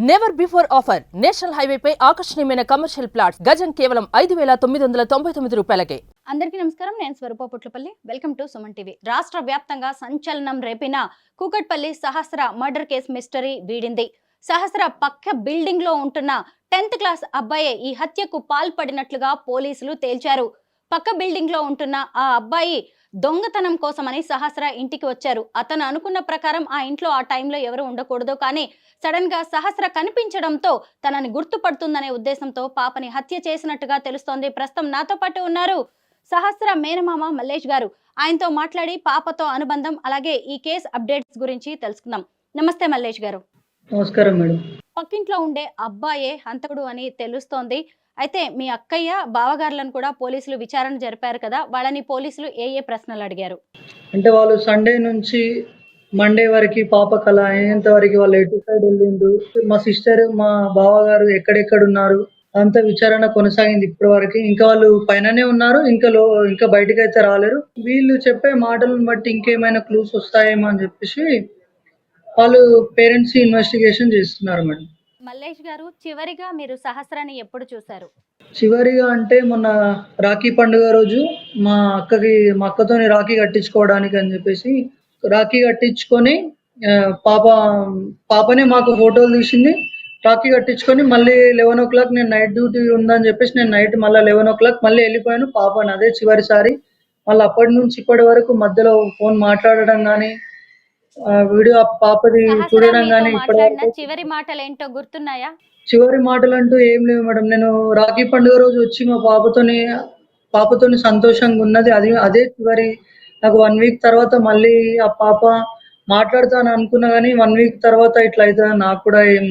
Never before offer national highway పై ఆకర్షణీయమైన commercial plots గజం కేవలం 5,999 రూపాయలకే. అందరికీ నమస్కారం. నేను Swaroopa Putlapalli. Welcome to Suman TV. రాష్ట్ర వ్యాప్తంగా సంచలనం రేపిన Kukatpally Sahasra murder case mystery వీడింది. సహస్ర పక్క బిల్డింగ్ లో ఉంటున్న 10th క్లాస్ అబ్బాయే ఈ హత్యకు పాల్పడినట్లుగా పోలీసులు తేల్చారు. పక్క బిల్డింగ్ లో ఉంటున్న ఆ అబ్బాయి దొంగతనం కోసమని సహస్ర ఇంటికి వచ్చారు. అతను అనుకున్న ప్రకారం ఆ ఇంట్లో ఆ టైంలో ఎవరు ఉండకూడదు, కానీ సడన్ గా సహస్ర కనిపించడంతో తనని గుర్తుపడుతుందనే ఉద్దేశంతో పాపని హత్య చేసినట్టుగా తెలుస్తోంది. ప్రస్తుతం నాతో పాటు ఉన్నారు సహస్ర మేనమామ మల్లేష్ గారు. ఆయనతో మాట్లాడి పాపతో అనుబంధం అలాగే ఈ కేసు అప్డేట్స్ గురించి తెలుసుకుందాం. నమస్తే మల్లేష్ గారు. నమస్కారం మేడం. పక్కింట్లో ఉండే అబ్బాయే హంతకుడు అని తెలుస్తోంది. అయితే మీ అక్కయ్య బావగారులను కూడా పోలీసులు విచారణ జరిపారు కదా, వాళ్ళని పోలీసులు ఏ ప్రశ్నలు అడిగారు? అంటే వాళ్ళు సండే నుంచి మండే వరకు పాప కళ అయ్యేంత వరకు వాళ్ళు ఎటు సైడ్ వెళ్ళిండు, మా సిస్టర్ మా బావగారు ఎక్కడెక్కడ ఉన్నారు అంత విచారణ కొనసాగింది ఇప్పటి వరకు. ఇంకా వాళ్ళు పైననే ఉన్నారు, ఇంకా బయటకు అయితే రాలేరు. వీళ్ళు చెప్పే మాటలను బట్టి ఇంకేమైనా క్లూస్ వస్తాయేమో అని చెప్పేసి వాళ్ళు పేరెంట్స్ ఇన్వెస్టిగేషన్ చేస్తున్నారు మేడం. మల్లేష్ గారు, చివరిగా మీరు సహస్రాన్ని ఎప్పుడు చూశారు? చివరిగా అంటే మొన్న రాఖీ పండుగ రోజు మా అక్కతోని రాఖీ కట్టించుకోవడానికి అని చెప్పేసి రాఖీ కట్టించుకొని పాపనే మాకు ఫోటోలు తీసింది. రాఖీ కట్టించుకొని మళ్ళీ 11 o'clock నేను నైట్ డ్యూటీ ఉందని చెప్పేసి నేను నైట్ మళ్ళీ 11 o'clock మళ్ళీ వెళ్ళిపోయాను. పాపని అదే చివరిసారి. మళ్ళీ అప్పటి నుంచి ఇప్పటి వరకు మధ్యలో ఫోన్ మాట్లాడడం కానీ వీడియో పాపది చూడడం కానీ చివరి మాటలు ఏంటో గుర్తున్నాయా? చివరి మాటలు అంటూ ఏం లేవు మేడం. నేను రాఖీ పండుగ రోజు వచ్చి మా పాపతోని సంతోషంగా ఉన్నది. అదే చివరి. నాకు 1 week తర్వాత మళ్ళీ ఆ పాప మాట్లాడతాను అనుకున్నా కానీ 1 week తర్వాత ఇట్లా అవుతుందని నాకు కూడా ఏం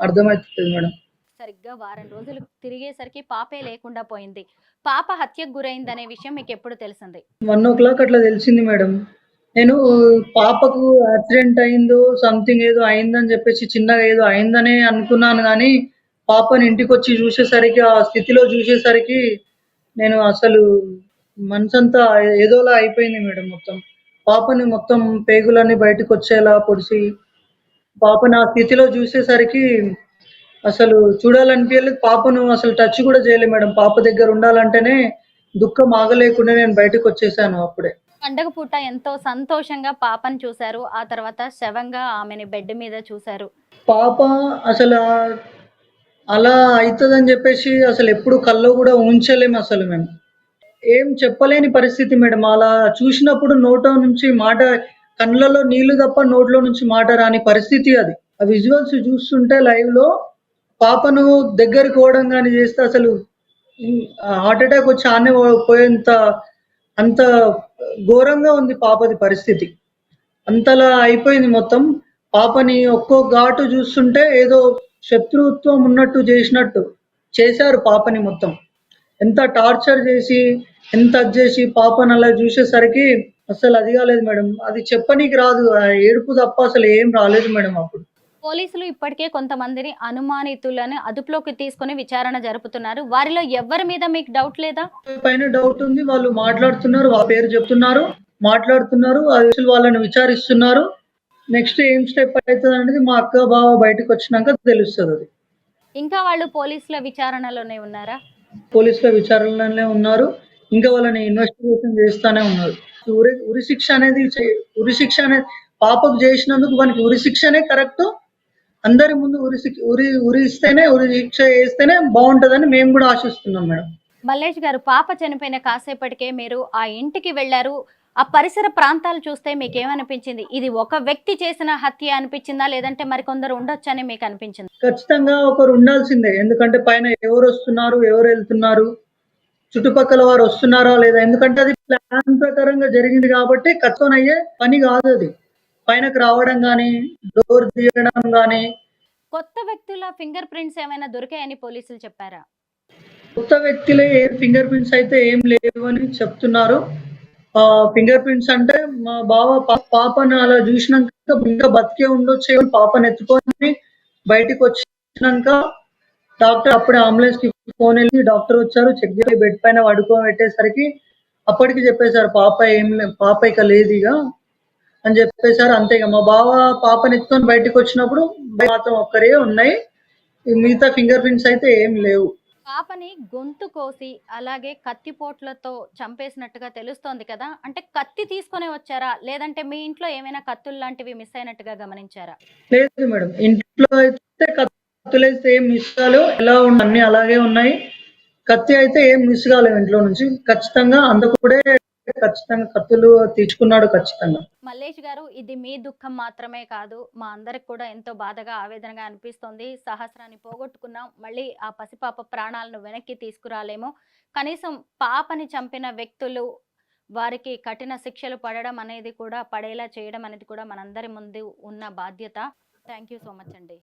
అర్థమవుతుంది మేడం. సరిగ్గా వారం రోజులు తిరిగేసరికి పాపే లేకుండా పోయింది. పాప హత్యకు గురైందనే విషయం మీకు ఎప్పుడు తెలిసింది? 1 o'clock అట్లా తెలిసింది మేడం. నేను పాపకు యాక్సిడెంట్ అయిందో సంథింగ్ ఏదో అయిందని చెప్పేసి చిన్నగా ఏదో అయిందనే అనుకున్నాను, కానీ పాపని ఇంటికి వచ్చి చూసేసరికి ఆ స్థితిలో చూసేసరికి నేను అసలు మనసంతా ఏదోలా అయిపోయింది మేడం. మొత్తం పాపని మొత్తం పేగులన్నీ బయటకు వచ్చేలా పొడిచి పాపని ఆ స్థితిలో చూసేసరికి అసలు చూడాలనిపించలేదు. పాపను అసలు టచ్ కూడా చేయలేదు మేడం. పాప దగ్గర ఉండాలంటేనే దుఃఖం ఆగలేకుండా నేను బయటకు వచ్చేసాను అప్పుడే. పండగ పూట ఎంతో సంతోషంగా పాపను చూశారు. ఆ తర్వాత శవంగా ఆమెని బెడ్ మీద చూశారు. పాప అసలు అలా అవుతుందని చెప్పేసి అసలు ఎప్పుడు కల్లో కూడా ఉంచలేము అసలు మేము. ఏం చెప్పలేని పరిస్థితి మేడం. అలా చూసినప్పుడు నోట్లో నుంచి మాట, కళ్ళలో నీళ్లు తప్ప నోట్లో నుంచి మాట రాని పరిస్థితి అది. ఆ విజువల్స్ చూస్తుంటే లైవ్ లో పాపను దగ్గరికి పోవడం కానీ చేస్తే అసలు హార్ట్ అటాక్ వచ్చి ఆనే పోయేంత అంత ఘోరంగా ఉంది పాపది పరిస్థితి. అంతలా అయిపోయింది మొత్తం. పాపని ఒక్కో ఘాటు చూస్తుంటే ఏదో శత్రుత్వం ఉన్నట్టు చేశారు పాపని మొత్తం. ఎంత టార్చర్ చేసి ఎంత చేసి పాపని అలా చూసేసరికి అసలు అది కాలేదు మేడం. అది చెప్పనీకి రాదు. ఏడుపు తప్ప అసలు ఏం రాలేదు మేడం అప్పుడు. పోలీసులు ఇప్పటికే కొంతమందిని అనుమానితులను అదుపులోకి తీసుకుని విచారణ జరుపుతున్నారు. వారిలో ఎవరి మీద మీకు డౌట్ లేదా? పైన డౌట్ ఉంది. వాళ్ళు మాట్లాడుతున్నారు, ఆ పేరు చెప్తున్నారు, మాట్లాడుతున్నారు, అసలు వాళ్ళని విచారిస్తున్నారు. నెక్స్ట్ ఏం స్టెప్ అవుతుంది అనేది మా అక్క బావ బయటకు వచ్చినాక తెలుస్తుంది. అది ఇంకా వాళ్ళు పోలీసుల విచారణలోనే ఉన్నారా? పోలీసుల విచారణలోనే ఉన్నారు. ఇంకా వాళ్ళని ఇన్వెస్టిగేషన్ చేస్తానే ఉన్నారు. ఉరి శిక్ష అనేది పాపకు చేసినందుకు వానికి ఉరి శిక్షనే కరెక్ట్. అందరి ముందు ఉరి శిక్ష వేస్తేనే బాగుంటుందని మేము కూడా ఆశిస్తున్నాం మేడం. మల్లేష్ గారు, పాప చనిపోయిన కాసేపటికే మీరు ఆ ఇంటికి వెళ్ళారు. ఆ పరిసర ప్రాంతాలు చూస్తే మీకు ఏమనిపించింది? ఇది ఒక వ్యక్తి చేసిన హత్య అనిపించిందా, లేదంటే మరికొందరు ఉండొచ్చని మీకు అనిపించింది? ఖచ్చితంగా ఒకరు ఉండాల్సిందే. ఎందుకంటే పైన ఎవరు వస్తున్నారు, ఎవరు వెళ్తున్నారు, చుట్టుపక్కల వారు వస్తున్నారా లేదా, ఎందుకంటే అది ప్లాన్ ప్రకారంగా జరిగింది కాబట్టి ఖచ్చితంగా అయ్యే పని కాదు అది. పైనకు రావడం కానీ, డోర్ తీయడం కానీ. కొత్త వ్యక్తుల ఫింగర్ ప్రింట్స్ ఏమైనా దొరికాయని పోలీసులు చెప్పారా? కొత్త వ్యక్తులే ఫింగర్ ప్రింట్స్ అయితే ఏం లేవు అని చెప్తున్నారు. ఫింగర్ ప్రింట్స్ అంటే మా బావ పాపను అలా చూసినాక ఇంకా బతికే ఉండొచ్చు, పాపను ఎత్తుకొని బయటికి వచ్చినాక డాక్టర్ అప్పుడే అంబులెన్స్ కి ఫోన్ వెళ్ళి డాక్టర్ వచ్చారు, చెక్ చేసి బెడ్ పైన పడుకోబెట్టేసరికి అప్పటికి చెప్పేశారు పాప ఇక లేదు ఇక అని చెప్పేశారు. అంతేగా మా బావ పాపని ఎత్తుకొని బయటకు వచ్చినప్పుడు మాత్రం ఒక్కరే ఉన్నాయి. ఈ మిగతా ఫింగర్ ప్రింట్స్ అయితే ఏం లేవు. పాపని గొంతు కోసి అలాగే కత్తిపోట్లతో చంపేసినట్టుగా తెలుస్తోంది కదా! అంటే కత్తి తీసుకొనే వచ్చారా? లేదంటే మీ ఇంట్లో ఏమైనా కత్తులు లాంటివి మిస్ అయినట్టుగా గమనించారా? లేదు మేడం. ఇంట్లో అయితే కత్తులైతే ఏం మిస్ కాలేవు. ఎలా అన్నీ అలాగే ఉన్నాయి. కత్తి అయితే ఏం మిస్ కాలేవు ఇంట్లో నుంచి. ఖచ్చితంగా హంతకుడే ఖచ్చితంగా కత్తులు తెచ్చుకున్నాడు ఖచ్చితంగా. మల్లేష్ గారు, ఇది మీ దుఃఖం మాత్రమే కాదు, మా అందరికి కూడా ఎంతో బాధగా, ఆవేదనగా అనిపిస్తోంది. సహస్రాన్ని పోగొట్టుకున్నాం. మళ్ళీ ఆ పసిపాప ప్రాణాలను వెనక్కి తీసుకురాలేము. కనీసం పాపని చంపిన వ్యక్తులు, వారికి కఠిన శిక్షలు పడడం అనేది కూడా, పడేలా చేయడం అనేది కూడా మనందరి ముందు ఉన్న బాధ్యత. థ్యాంక్ యూ సో మచ్ అండి.